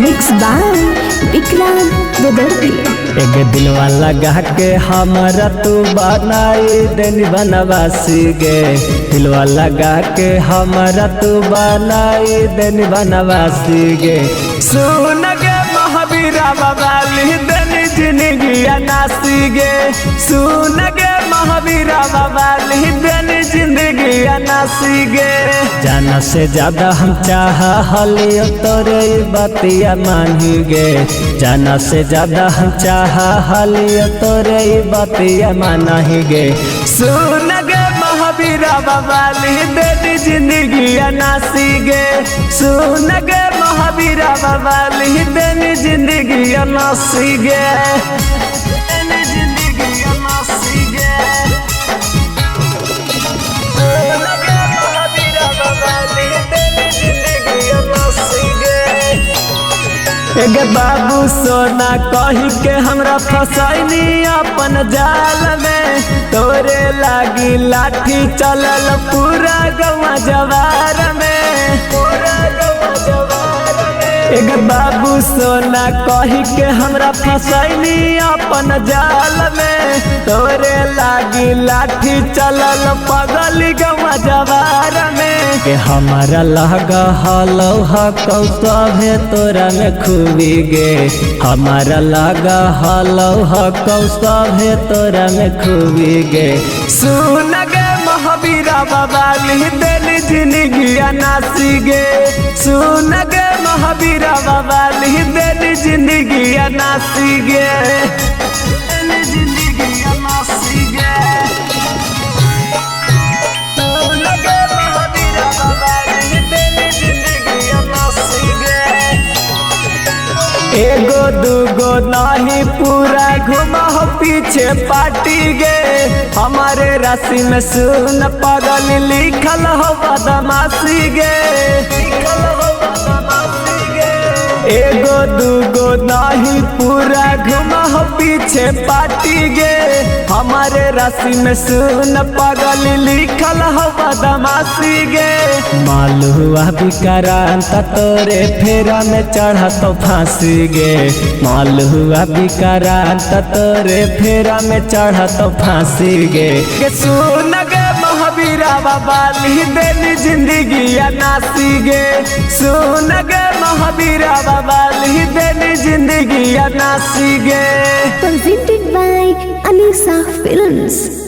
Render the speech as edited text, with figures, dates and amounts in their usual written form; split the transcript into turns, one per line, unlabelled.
Mix by Vikrant बेदर्दी।
एक दिलवा लगा के हमारा तू बनाई देनी बनवासी गे, दिलवा लगा के हमारा तू बनाई देनी बनवासी गे। सुन गे महावीरा बाबा ली देनी जिंदगी अनासी गे, सुन गे महावीरा बाबा ली देनी जिंदगी अनासी गे। जाना से ज्यादा हम चाह हलियो तोरे बतिया मानी गे, जाना से ज्यादा हम चाह हलियो तोरे बतिया मानी गे। सुन गे महावीरा बाबा ली देनी जिंदगी अनासी गे, सुन गे महावीरा बाबा ली देनी जिंदगी अनासी गे। एक बाबू सोना कही के हमरा फसैनी अपन जाल में, तोरे लागी लाठी चलल पूरा गौवा जवार में, पूरा गौवा जवार में। एक बाबू सोना कही के हमरा फसैनी अपन जाल में, तोरे लागी लाठी चलल पगली गौवा जवार में। के हमारा लगा हलो हकौ सभे तोरा में खूबी गे, हमारा लगा हलो हकौ सभे तोरा में खूबी गे। सुन गे महावीरा बाबा ली देनी जिंदगी अनासी गे, सुन गे महावीरा बाबा ली देनी जिंदगी अनासी गे। एगो दूगो नहीं पूरा घुमा हो पीछे पार्टी गे, हमारे राशि में सुन पागल लिखल हो बदमाशी गे, लिखल हो बदमाशी गे। एगो दूगो नहीं पूरा घुमा हो पीछे पार्टी गे, हमारे राशि में सुन पागल लिखल हो बदमाशी गे। मालुआ विक्रांत तोरे फेरा में चढ़ा तो फांसी गे, मालुआ विक्रांत तोरे फेरा में चढ़ा तो फांसी गे। सुन गे महावीरा बाबा ली देनी जिंदगी अनासी गे, सुन गे महावीरा बाबा ली देनी जिंदगी अनासी गे।
Presented by Anisa Films।